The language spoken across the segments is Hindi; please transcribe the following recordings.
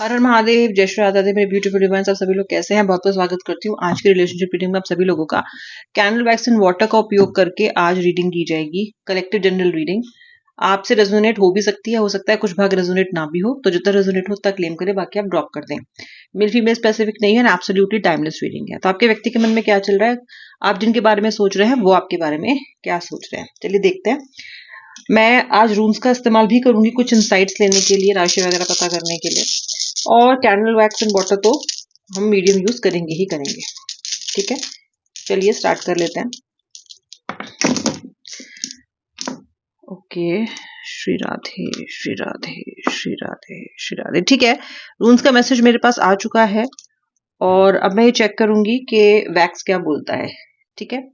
हर हर महादेव, जय श्री राधे मेरे ब्यूटीफुल डिवाइन्स। आप सभी लोग कैसे हैं? बहुत बहुत स्वागत करती हूँ आज की रिलेशनशिप रीडिंग में। आप सभी लोगों का कैंडल वैक्स एंड वाटर का उपयोग करके आज रीडिंग की जाएगी, कलेक्टिव जनरल रीडिंग। आपसे रेजोनेट हो भी सकती है, हो सकता है कुछ भाग रेजोनेट ना भी हो, तो जितना रेजोनेट हो उतना क्लेम करें, बाकी आप ड्रॉप कर दें। मेल फीमेल स्पेसिफिक नहीं है, एब्सोल्युटली टाइमलेस रीडिंग है। तो आपके व्यक्ति के मन में क्या चल रहा है, आप जिनके बारे में सोच रहे हैं वो आपके बारे में क्या सोच रहे हैं, चलिए देखते हैं। मैं आज रून्स का इस्तेमाल भी करूंगी कुछ इंसाइट्स लेने के लिए, राशि वगैरह पता करने के लिए, और कैंडल वैक्स एंड वाटर तो हम मीडियम यूज करेंगे ही करेंगे। ठीक है, चलिए स्टार्ट कर लेते हैं। ओके, श्री राधे श्री राधे श्री राधे श्री राधे। ठीक है, रून्स का मैसेज मेरे पास आ चुका है और अब मैं ये चेक करूंगी कि वैक्स क्या बोलता है। ठीक है,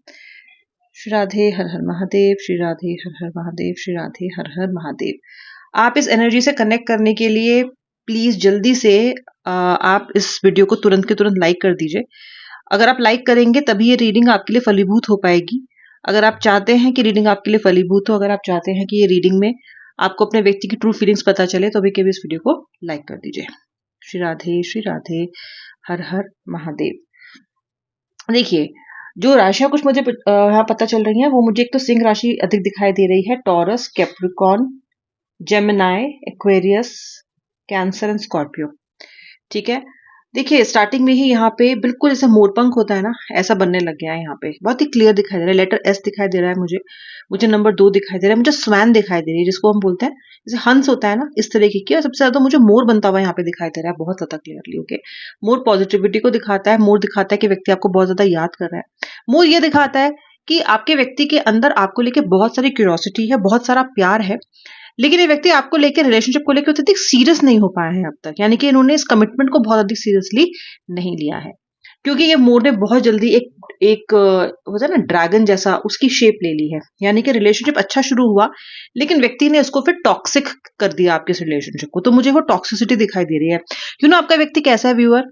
श्री राधे हर हर महादेव, श्री राधे हर हर महादेव, श्री राधे हर हर महादेव। आप इस एनर्जी से कनेक्ट करने के लिए प्लीज जल्दी से आप इस वीडियो को तुरंत के तुरंत लाइक कर दीजिए। अगर आप लाइक करेंगे तभी ये रीडिंग आपके लिए फलीभूत हो पाएगी। अगर आप चाहते हैं कि रीडिंग आपके लिए फलीभूत हो, अगर आप चाहते हैं कि ये रीडिंग में आपको अपने व्यक्ति की ट्रू फीलिंग्स पता चले, तो अभी के भी इस वीडियो को लाइक कर दीजिए। श्री राधे हर हर महादेव। देखिए, जो राशियां कुछ मुझे यहाँ पता चल रही हैं, वो मुझे एक तो सिंह राशि अधिक दिखाई दे रही है, taurus, Capricorn, Gemini, Aquarius, cancer and Scorpio. ठीक है, देखिए स्टार्टिंग में ही यहाँ पे बिल्कुल जैसे मोरपंख होता है ना, ऐसा बनने लग गया है। यहाँ पे बहुत ही क्लियर दिखाई दे रहा है, लेटर एस दिखाई दे रहा है मुझे नंबर 2 दिखाई दे रहा है, मुझे स्वैन दिखाई दे रही है, जिसको हम बोलते हैं जैसे हंस होता है ना, इस तरीके की। और सबसे ज्यादा मुझे मोर बनता हुआ यहाँ पे दिखाई दे रहा है, बहुत ज्यादा क्लियरली। ओके, मोर पॉजिटिविटी को दिखाता है, मोर दिखाता है कि व्यक्ति आपको बहुत ज्यादा याद कर रहा है। मोर ये दिखाता है कि आपके व्यक्ति के अंदर आपको लेके बहुत सारी क्यूरियोसिटी है, बहुत सारा प्यार है, लेकिन ये व्यक्ति आपको लेकर, रिलेशनशिप को लेकर अधिक सीरियस नहीं हो पाए हैं अब तक। यानी कि इन्होंने इस कमिटमेंट को बहुत अधिक सीरियसली नहीं लिया है, क्योंकि ये मोर ने बहुत जल्दी एक होता है ना ड्रैगन जैसा, उसकी शेप ले ली है। यानी कि रिलेशनशिप अच्छा शुरू हुआ, लेकिन व्यक्ति ने इसको फिर टॉक्सिक कर दिया आपके इस रिलेशनशिप को। तो मुझे वो टॉक्सिसिटी दिखाई दे रही है। क्यों ना, आपका व्यक्ति कैसा है व्यूअर?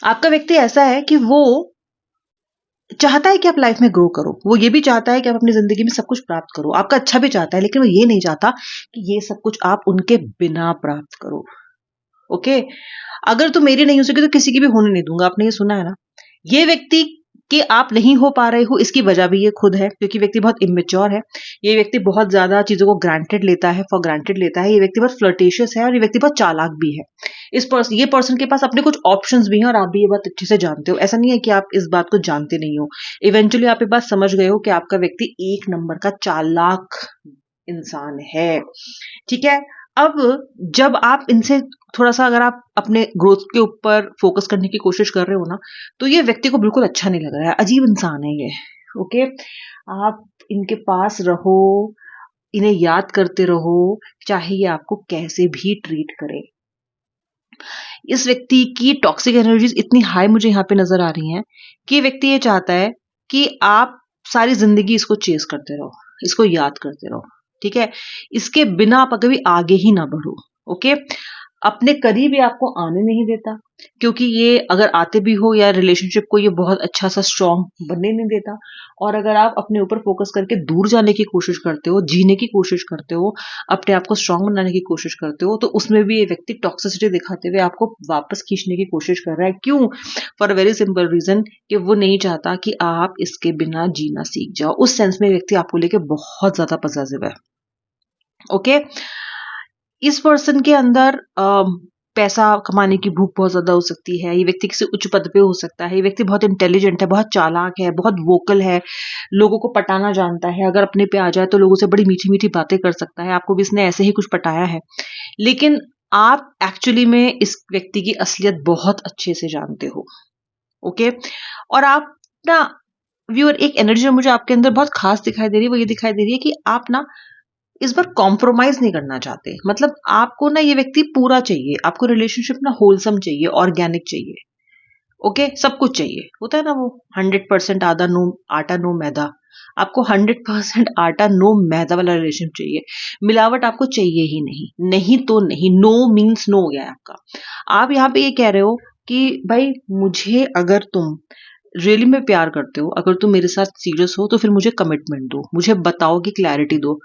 आपका व्यक्ति ऐसा है कि वो चाहता है कि आप लाइफ में ग्रो करो, वो ये भी चाहता है कि आप अपनी जिंदगी में सब कुछ प्राप्त करो, आपका अच्छा भी चाहता है, लेकिन वो ये नहीं चाहता कि ये सब कुछ आप उनके बिना प्राप्त करो। ओके, अगर तुम मेरी नहीं हो सकी तो किसी की भी होने नहीं दूंगा। आपने ये सुना है ना? ये व्यक्ति कि आप नहीं हो पा रहे हो, इसकी वजह भी ये खुद है, क्योंकि व्यक्ति बहुत इमेच्योर है। ये व्यक्ति बहुत ज्यादा चीजों को ग्रांटेड लेता है, फॉर ग्रांटेड लेता है। ये व्यक्ति बहुत फ्लर्टिशियस है और ये व्यक्ति बहुत चालाक भी है। ये पर्सन के पास अपने कुछ ऑप्शंस भी हैं और आप भी ये बात अच्छे से जानते हो। ऐसा नहीं है कि आप इस बात को जानते नहीं हो। इवेंचुअली आप ये बात समझ गए हो कि आपका व्यक्ति एक नंबर का चालाक इंसान है। ठीक है, अब जब आप इनसे थोड़ा सा, अगर आप अपने ग्रोथ के ऊपर फोकस करने की कोशिश कर रहे हो ना, तो ये व्यक्ति को बिल्कुल अच्छा नहीं लग रहा है। अजीब इंसान है ये। ओके, आप इनके पास रहो, इन्हें याद करते रहो, चाहे ये आपको कैसे भी ट्रीट करे। इस व्यक्ति की टॉक्सिक एनर्जीज इतनी हाई मुझे यहाँ पे नजर आ रही हैं कि ये व्यक्ति ये चाहता है कि आप सारी जिंदगी इसको चेस करते रहो, इसको याद करते रहो। ठीक है, इसके बिना आप कभी आगे ही ना बढ़ो। ओके, अपने करीब ही आपको आने नहीं देता, क्योंकि ये अगर आते भी हो या रिलेशनशिप को ये बहुत अच्छा सा स्ट्रॉन्ग बनने नहीं देता। और अगर आप अपने ऊपर फोकस करके दूर जाने की कोशिश करते हो, जीने की कोशिश करते हो, अपने आप को स्ट्रॉन्ग बनाने की कोशिश करते हो, तो उसमें भी ये व्यक्ति टॉक्सिसिटी दिखाते हुए आपको वापस खींचने की कोशिश कर रहा है। क्यों? For a very simple reason कि वो नहीं चाहता कि आप इसके बिना जीना सीख जाओ। उस सेंस में व्यक्ति आपको लेके बहुत ज्यादा पॉजिटिव है। ओके, इस पर्सन के अंदर पैसा कमाने की भूख बहुत ज्यादा हो सकती है। ये व्यक्ति किसी उच्च पद पे हो सकता है। ये व्यक्ति बहुत इंटेलिजेंट है, बहुत चालाक है, बहुत वोकल है, लोगों को पटाना जानता है। अगर अपने पे आ जाए तो लोगों से बड़ी मीठी मीठी बातें कर सकता है। आपको भी इसने ऐसे ही कुछ पटाया है, लेकिन आप एक्चुअली में इस व्यक्ति की असलियत बहुत अच्छे से जानते हो। ओके, और आप ना व्यूअर, एक एनर्जी मुझे आपके अंदर बहुत खास दिखाई दे रही है। वो ये दिखाई दे रही है कि आप ना इस बार कॉम्प्रोमाइज नहीं करना चाहते। मतलब आपको ना ये व्यक्ति पूरा चाहिए, आपको रिलेशनशिप ना होलसम चाहिए, ऑर्गेनिक चाहिए। ओके, सब कुछ चाहिए। होता है ना वो 100% आधा नो आटा नो मैदा। आपको 100% आटा नो मैदा वाला रिलेशनशिप चाहिए। मिलावट आपको चाहिए ही नहीं। नहीं तो नहीं, नो मीन्स नो हो गया है आपका। आप यहाँ पे ये कह रहे हो कि भाई, मुझे अगर तुम रियली में प्यार करते हो, अगर तुम मेरे साथ सीरियस हो, तो फिर मुझे कमिटमेंट दो, मुझे बताओ कि क्लैरिटी दो।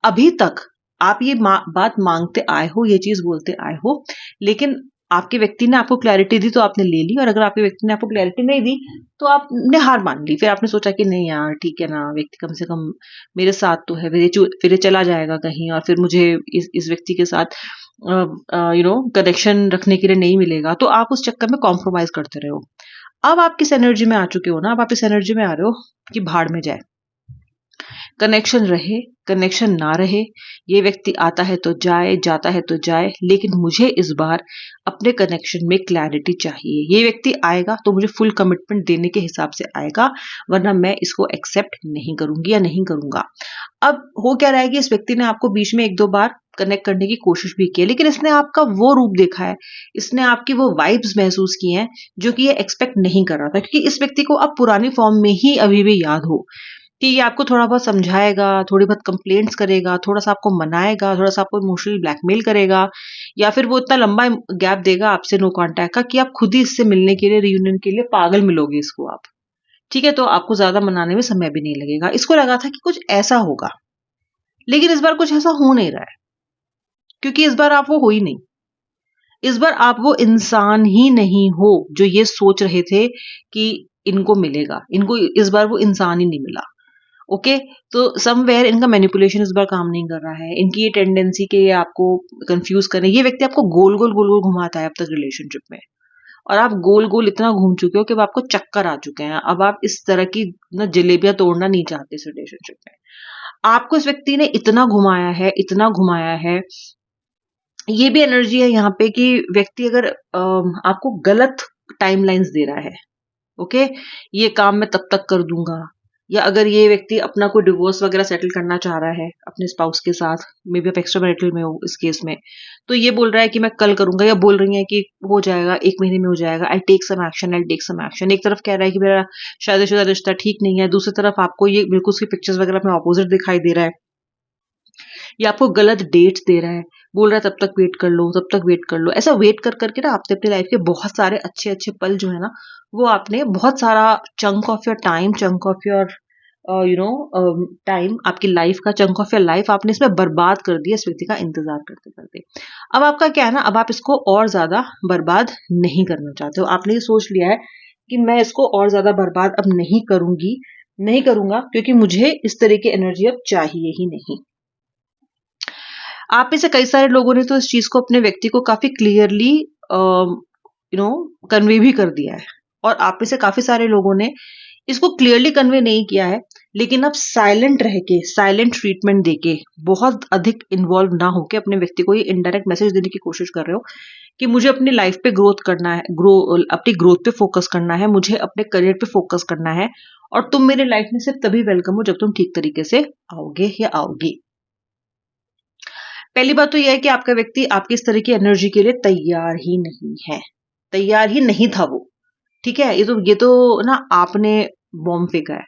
अभी तक आप ये बात मांगते आए हो, ये चीज बोलते आए हो, लेकिन आपके व्यक्ति ने आपको क्लैरिटी दी तो आपने ले ली, और अगर आपके व्यक्ति ने आपको क्लैरिटी नहीं दी तो आपने हार मान ली। फिर आपने सोचा कि नहीं यार ठीक है ना, व्यक्ति कम से कम मेरे साथ तो है, फिर ये चला जाएगा कहीं और फिर मुझे इस व्यक्ति के साथ कनेक्शन रखने के लिए नहीं मिलेगा, तो आप उस चक्कर में कॉम्प्रोमाइज करते रहे हो। अब आप किस एनर्जी में आ चुके हो ना, अब आप इस एनर्जी में आ रहे हो कि भाड़ में जाए, कनेक्शन रहे कनेक्शन ना रहे, ये व्यक्ति आता है तो जाए, जाता है तो जाए, लेकिन मुझे इस बार अपने कनेक्शन में क्लैरिटी चाहिए। ये व्यक्ति आएगा तो मुझे फुल कमिटमेंट देने के हिसाब से आएगा, वरना मैं इसको एक्सेप्ट नहीं करूंगी या नहीं करूंगा। अब हो क्या रहा है कि इस व्यक्ति ने आपको बीच में 1-2 बार कनेक्ट करने की कोशिश भी की है, लेकिन इसने आपका वो रूप देखा है, इसने आपकी वो वाइब्स महसूस की हैं जो कि ये एक्सपेक्ट नहीं कर रहा था, क्योंकि इस व्यक्ति को अब पुरानी फॉर्म में ही अभी भी याद हो कि ये आपको थोड़ा बहुत समझाएगा, थोड़ी बहुत कंप्लेंट्स करेगा, थोड़ा सा आपको मनाएगा, थोड़ा सा आपको इमोशनली ब्लैकमेल करेगा, या फिर वो इतना लंबा गैप देगा आपसे नो कांटेक्ट का कि आप खुद ही इससे मिलने के लिए, रियूनियन के लिए पागल मिलोगे इसको आप। ठीक है, तो आपको ज्यादा मनाने में समय भी नहीं लगेगा। इसको लगा था कि कुछ ऐसा होगा, लेकिन इस बार कुछ ऐसा हो नहीं रहा है, क्योंकि इस बार आप वो हो ही नहीं। इस बार आप वो इंसान ही नहीं हो जो ये सोच रहे थे कि इनको मिलेगा, इनको इस बार वो इंसान ही नहीं मिला। ओके, तो समवेयर इनका मैनिपुलेशन इस बार काम नहीं कर रहा है, इनकी ये टेंडेंसी कि ये आपको कंफ्यूज करें, ये व्यक्ति आपको गोल गोल गोल गोल घुमाता है अब तक रिलेशनशिप में, और आप गोल गोल इतना घूम चुके हो कि अब आपको चक्कर आ चुके हैं। अब आप इस तरह की ना जलेबियां तोड़ना नहीं चाहते इस रिलेशनशिप में। आपको इस व्यक्ति ने इतना घुमाया है, इतना घुमाया है। ये भी एनर्जी है यहाँ पे कि व्यक्ति अगर आपको गलत टाइमलाइंस दे रहा है, ओके, ये काम मैं तब तक कर दूंगा, या अगर ये व्यक्ति अपना कोई डिवोर्स वगैरह सेटल करना चाह रहा है अपने स्पाउस के साथ, मे बी आप एक्स्ट्रा मैरिटल में हो इस केस में, तो ये बोल रहा है कि मैं कल करूंगा, या बोल रही है कि हो जाएगा, 1 महीने में हो जाएगा, I take some action, I take some action. एक तरफ कह रहा है कि मेरा शादीशुदा रिश्ता ठीक नहीं है, दूसरी तरफ आपको ये बिल्कुल उसकी पिक्चर्स वगैरह में ऑपोजिट दिखाई दे रहा है, या आपको गलत डेट्स दे रहा है, बोल रहा है तब तक वेट कर लो, तब तक वेट कर लो। ऐसा वेट कर करके ना आपने अपनी लाइफ के बहुत सारे अच्छे अच्छे पल जो है ना, वो आपने बहुत सारा chunk of your time, chunk of your time, आपकी लाइफ का चंक ऑफ योर लाइफ आपने इसमें बर्बाद कर दिया इस व्यक्ति का इंतजार करते करते। अब आपका क्या है ना, अब आप इसको और ज्यादा बर्बाद नहीं करना चाहते हो। आपने ये सोच लिया है कि मैं इसको और ज्यादा बर्बाद अब नहीं करूंगी, नहीं करूंगा, क्योंकि मुझे इस तरह की एनर्जी अब चाहिए ही नहीं। आप में से कई सारे लोगों ने तो इस चीज को, अपने व्यक्ति को काफी क्लियरली कन्वे भी कर दिया है, और आप में से काफी सारे लोगों ने इसको क्लियरली कन्वे नहीं किया है, लेकिन अब साइलेंट रह के, साइलेंट ट्रीटमेंट देके, बहुत अधिक इन्वॉल्व ना होके अपने व्यक्ति को ये इनडायरेक्ट मैसेज देने की कोशिश कर रहे हो कि मुझे अपनी लाइफ पे ग्रोथ करना है, अपनी ग्रोथ पे फोकस करना है, मुझे अपने करियर पे फोकस करना है, और तुम मेरे लाइफ में सिर्फ तभी वेलकम हो जब तुम ठीक तरीके से आओगे या आओगी। पहली बात तो यह है कि आपका व्यक्ति आपकी इस तरह की एनर्जी के लिए तैयार ही नहीं है, तैयार ही नहीं था वो। ठीक है, ये तो ना आपने बॉम्ब फेंका है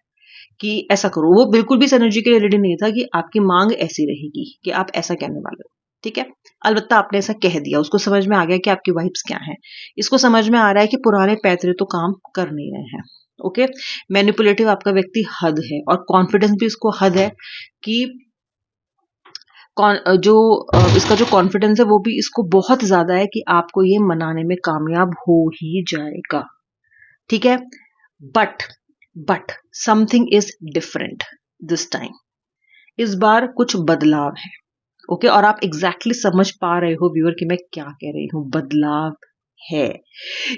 कि ऐसा करो। वो बिल्कुल भी इस एनर्जी के लिए रेडी नहीं था कि आपकी मांग ऐसी रहेगी कि आप ऐसा कहने वाले हो। ठीक है, अलबत्ता आपने ऐसा कह दिया, उसको समझ में आ गया कि आपकी वाइब्स क्या हैं, इसको समझ में आ रहा है कि पुराने पैतरे तो काम कर नहीं रहे हैं। ओके, मैनिपुलेटिव आपका व्यक्ति हद है, और कॉन्फिडेंस भी इसको हद है कि इसका जो कॉन्फिडेंस है वो भी इसको बहुत ज्यादा है कि आपको ये मनाने में कामयाब हो ही जाएगा। ठीक है, but but something is different this time. इस बार कुछ बदलाव है। ओके, और आप एग्जैक्टली समझ पा रहे हो व्यूअर कि मैं क्या कह रही हूं, बदलाव है,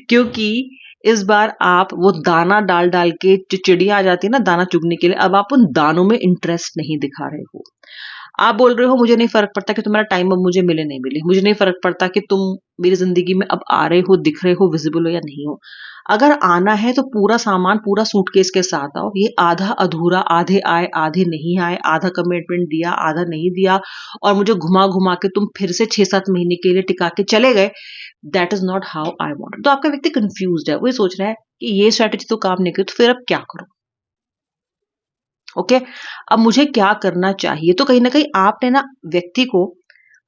क्योंकि इस बार आप वो दाना डाल डाल के, जो चिड़िया आ जाती है ना दाना चुगने के लिए, अब आप उन दानों में इंटरेस्ट नहीं दिखा रहे हो। आप बोल रहे हो मुझे नहीं फर्क पड़ता कि तुम्हारा टाइम अब मुझे मिले नहीं मिले, मुझे नहीं फर्क पड़ता कि तुम मेरी जिंदगी में अब आ रहे हो, दिख रहे हो, विजिबल हो या नहीं हो। अगर आना है तो पूरा सामान, पूरा सूटकेस के साथ आओ। ये आधा अधूरा, आधे आए आधे नहीं आए, आधा कमिटमेंट दिया आधा नहीं दिया, और मुझे घुमा घुमा के तुम फिर से 6-7 महीने के लिए टिका के चले गए, that is not how I want. तो आपका व्यक्ति कंफ्यूज्ड है, वो ये सोच रहा है कि ये स्ट्रैटेजी तो काम नहीं करी, तो फिर अब क्या करूं। ओके, अब मुझे क्या करना चाहिए। तो कहीं ना कहीं आपने ना व्यक्ति को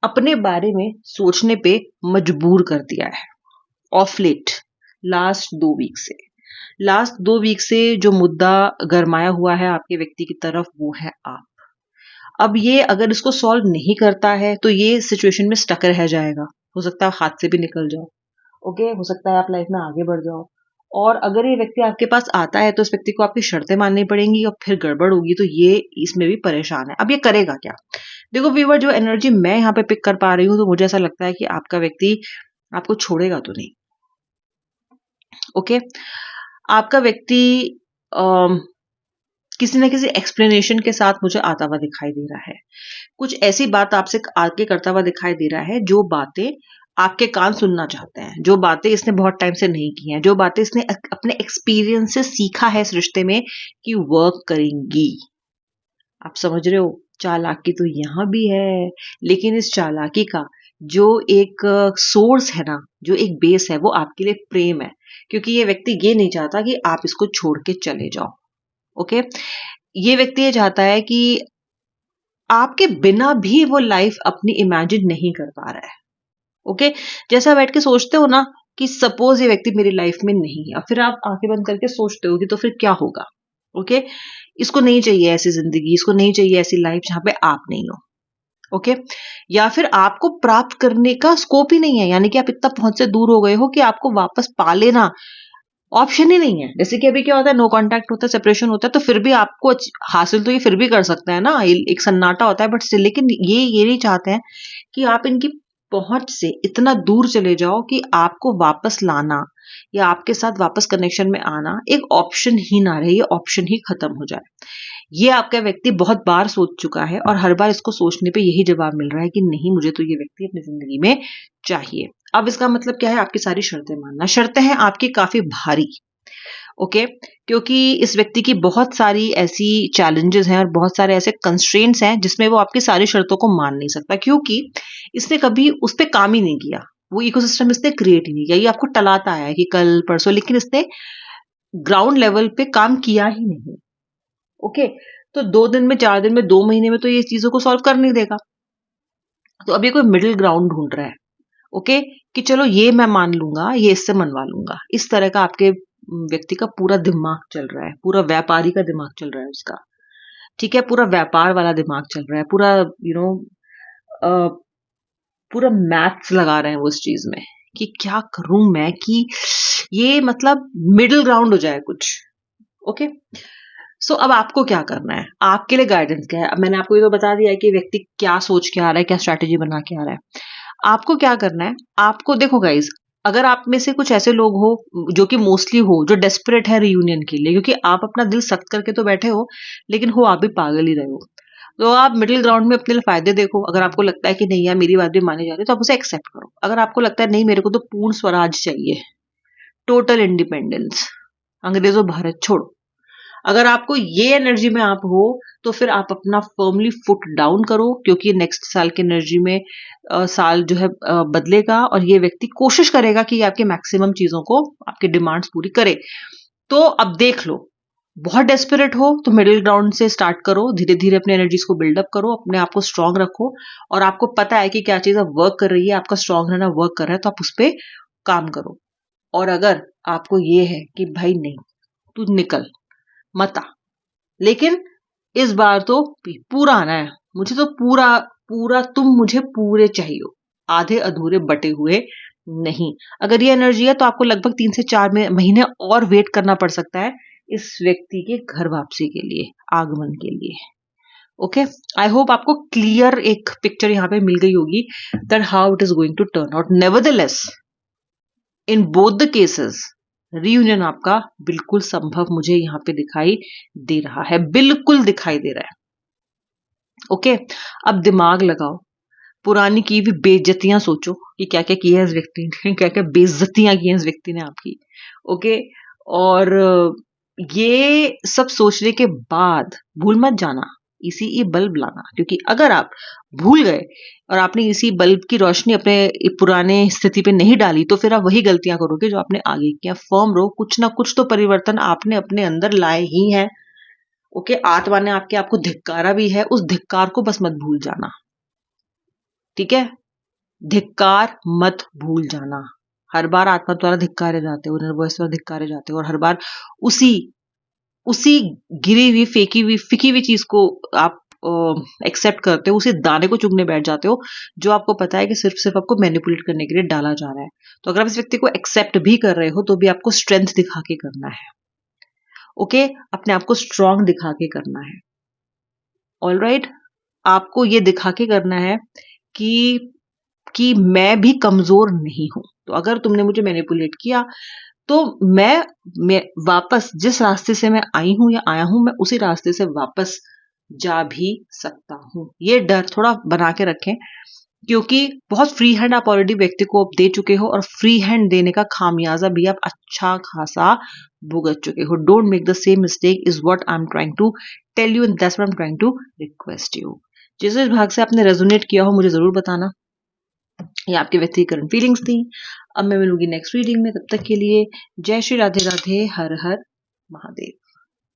अपने बारे में सोचने पे मजबूर कर दिया है ऑफ लेट, लास्ट 2 वीक से जो मुद्दा गरमाया हुआ है आपके व्यक्ति की तरफ, वो है आप। अब ये अगर इसको सॉल्व नहीं करता है तो ये सिचुएशन में स्टक रह जाएगा, हो सकता है हाथ से भी निकल जाओ, ओके, हो सकता है आप लाइफ में आगे बढ़ जाओ। और अगर ये व्यक्ति आपके पास आता है तो इस व्यक्ति को आपकी शर्तें माननी पड़ेंगी और फिर गड़बड़ होगी, तो ये इसमें भी परेशान है। अब ये करेगा क्या? देखो व्यूअर, जो एनर्जी मैं यहाँ पे पिक कर पा रही हूँ, तो मुझे ऐसा लगता है कि आपका व्यक्ति आपको छोड़ेगा तो नहीं, ओके। आपका व्यक्ति किसी ना किसी एक्सप्लेनेशन के साथ मुझे आता हुआ दिखाई दे रहा है। कुछ ऐसी बात आपसे आगे करता हुआ दिखाई दे रहा है, जो बातें आपके कान सुनना चाहते हैं, जो बातें इसने बहुत टाइम से नहीं की हैं, जो बातें इसने अपने एक्सपीरियंस से सीखा है इस रिश्ते में कि वर्क करेंगी। आप समझ रहे हो? चालाकी तो यहाँ भी है, लेकिन इस चालाकी का जो एक सोर्स है ना, जो एक बेस है, वो आपके लिए प्रेम है, क्योंकि ये व्यक्ति ये नहीं चाहता कि आप इसको छोड़ के चले जाओ, ओके। ये व्यक्ति ये चाहता है कि आपके बिना भी वो लाइफ अपनी इमेजिन नहीं कर पा रहा है, ओके। जैसा बैठ के सोचते हो ना कि सपोज ये व्यक्ति मेरी लाइफ में नहीं है, फिर आप आंखें बंद करके सोचते हो कि तो फिर क्या होगा, ओके। इसको नहीं चाहिए ऐसी जिंदगी, इसको नहीं चाहिए ऐसी लाइफ जहां पे आप नहीं हो, ओके। या फिर आपको प्राप्त करने का स्कोप ही नहीं है, यानी कि आप इतना पहुंच से दूर हो गए हो कि आपको वापस पा लेना ऑप्शन ही नहीं है। जैसे कि अभी क्या होता है, नो कांटेक्ट होता है, सेपरेशन होता है, तो फिर भी आपको हासिल तो ये फिर भी कर सकता है ना, एक सन्नाटा होता है, बट स्टिल। लेकिन ये नहीं चाहते हैं कि आप इनकी पहुंच से इतना दूर चले जाओ कि आपको वापस लाना या आपके साथ वापस कनेक्शन में आना एक ऑप्शन ही ना रहे, ये ऑप्शन ही खत्म हो जाए। ये आपका व्यक्ति बहुत बार सोच चुका है और हर बार इसको सोचने पे यही जवाब मिल रहा है कि नहीं, मुझे तो ये व्यक्ति अपनी जिंदगी में चाहिए। अब इसका मतलब क्या है? आपकी सारी शर्तें मानना। शर्तें हैं आपकी काफी भारी, ओके, क्योंकि इस व्यक्ति की बहुत सारी ऐसी चैलेंजेस हैं और बहुत सारे ऐसे कंस्ट्रेंट्स हैं जिसमें वो आपकी सारी शर्तों को मान नहीं सकता, क्योंकि इसने कभी उस पर काम ही नहीं किया, वो इकोसिस्टम इसने क्रिएट ही नहीं किया। ये आपको टलाता है कि कल परसों, लेकिन इसने ग्राउंड लेवल पे काम किया ही नहीं, ओके। तो 2 दिन में, 4 दिन में, 2 महीने में तो ये चीजों को सॉल्व कर नहीं देगा। तो अब ये कोई मिडिल ग्राउंड ढूंढ रहा है, ओके, कि चलो ये मैं मान लूंगा, ये इससे मनवा लूंगा। इस तरह का आपके व्यक्ति का पूरा दिमाग चल रहा है, पूरा व्यापारी का दिमाग चल रहा है उसका, ठीक है, पूरा व्यापार वाला दिमाग चल रहा है, पूरा पूरा मैथ्स लगा रहे हैं वो इस चीज में कि क्या करूं मैं कि ये मतलब मिडिल ग्राउंड हो जाए कुछ, ओके। सो अब आपको क्या करना है? आपके लिए गाइडेंस क्या है? अब मैंने आपको ये तो बता दिया है कि व्यक्ति क्या सोच के आ रहा है, क्या स्ट्रैटेजी बना के आ रहा है। आपको क्या करना है? आपको देखो गाइज, अगर आप में से कुछ ऐसे लोग हो जो कि मोस्टली हो, जो डेस्परेट है रियूनियन के लिए, क्योंकि आप अपना दिल सख्त करके तो बैठे हो, लेकिन हो आप भी पागल ही रहे हो, तो आप मिडिल ग्राउंड में अपने लिए फायदे देखो। अगर आपको लगता है कि नहीं यार मेरी बात भी मानी जा रही है, तो आप उसे एक्सेप्ट करो। अगर आपको लगता है नहीं मेरे को तो पूर्ण स्वराज चाहिए, टोटल इंडिपेंडेंस, अंग्रेजों भारत छोड़ो, अगर आपको ये एनर्जी में आप हो, तो फिर आप अपना फर्मली फुट डाउन करो, क्योंकि नेक्स्ट साल की एनर्जी में साल जो है बदलेगा और ये व्यक्ति कोशिश करेगा कि आपके मैक्सिमम चीजों को, आपके डिमांड्स पूरी करे। तो अब देख लो, बहुत डेस्परेट हो तो मिडिल ग्राउंड से स्टार्ट करो, धीरे धीरे अपने एनर्जीज को बिल्डअप करो, अपने आप को स्ट्रांग रखो, और आपको पता है कि क्या चीज अब वर्क कर रही है, आपका स्ट्रांग रहना वर्क कर रहा है, तो आप उस पर काम करो। और अगर आपको ये है कि भाई नहीं, तू निकल मत आ, लेकिन इस बार तो पूरा आना है, मुझे तो पूरा पूरा, तुम मुझे पूरे चाहिए, आधे अधूरे बटे हुए नहीं। अगर ये एनर्जी है तो आपको लगभग 3 से 4 महीने और वेट करना पड़ सकता है इस व्यक्ति के घर वापसी के लिए, आगमन के लिए, ओके। आई होप आपको क्लियर एक पिक्चर यहाँ पे मिल गई होगी that how it is going to turn out. Nevertheless, in both the cases reunion आपका बिल्कुल संभव मुझे यहाँ पे दिखाई दे रहा है, बिल्कुल दिखाई दे रहा है, ओके। अब दिमाग लगाओ, पुरानी की भी बेइज्जतियां सोचो कि क्या क्या किया है इस व्यक्ति ने, क्या क्या बेइज्जतियां की हैं इस व्यक्ति ने आपकी, ओके। और ये सब सोचने के बाद भूल मत जाना इसी ई बल्ब लाना, क्योंकि अगर आप भूल गए और आपने इसी बल्ब की रोशनी अपने पुराने स्थिति पे नहीं डाली, तो फिर आप वही गलतियां करोगे जो आपने आगे किया। फर्म रहो, कुछ ना कुछ तो परिवर्तन आपने अपने अंदर लाए ही है, ओके। आत्मा ने आपको धिक्कारा भी है, उस धिक्कार को बस मत भूल जाना, ठीक है। धिक्कार मत भूल जाना। हर बार आत्मा द्वारा धिक्कारे जाते हो, यूनिवर्स द्वारा धिक्कारे जाते हो, और हर बार उसी उसी गिरी हुई, फेंकी हुई, फिकी हुई चीज को आप एक्सेप्ट करते हो, उसी दाने को चुगने बैठ जाते हो जो आपको पता है कि सिर्फ सिर्फ आपको मैनिपुलेट करने के लिए डाला जा रहा है। तो अगर आप इस व्यक्ति को एक्सेप्ट भी कर रहे हो तो भी आपको स्ट्रेंथ दिखा के करना है। ओके, अपने आप को स्ट्रांग दिखा के करना है। ऑल राइट, आपको ये दिखा के करना है कि मैं भी कमजोर नहीं हूं। तो अगर तुमने मुझे मैनिपुलेट किया तो मैं वापस जिस रास्ते से मैं आई हूं या आया हूं, मैं उसी रास्ते से वापस जा भी सकता हूं। ये डर थोड़ा बना के रखें, क्योंकि बहुत फ्री हैंड आप ऑलरेडी व्यक्ति को दे चुके हो और फ्री हैंड देने का खामियाजा भी आप अच्छा खासा भुगत चुके हो। Don't make the same mistake is what I am trying to tell you and that's what I am trying to request you. जिस भाग से आपने रेजोनेट किया हो मुझे जरूर बताना। ये आपके व्यक्तिगत फीलिंग्स थी। अब मैं मिलूंगी नेक्स्ट रीडिंग में, तब तक के लिए जय श्री राधे राधे, हर हर महादेव।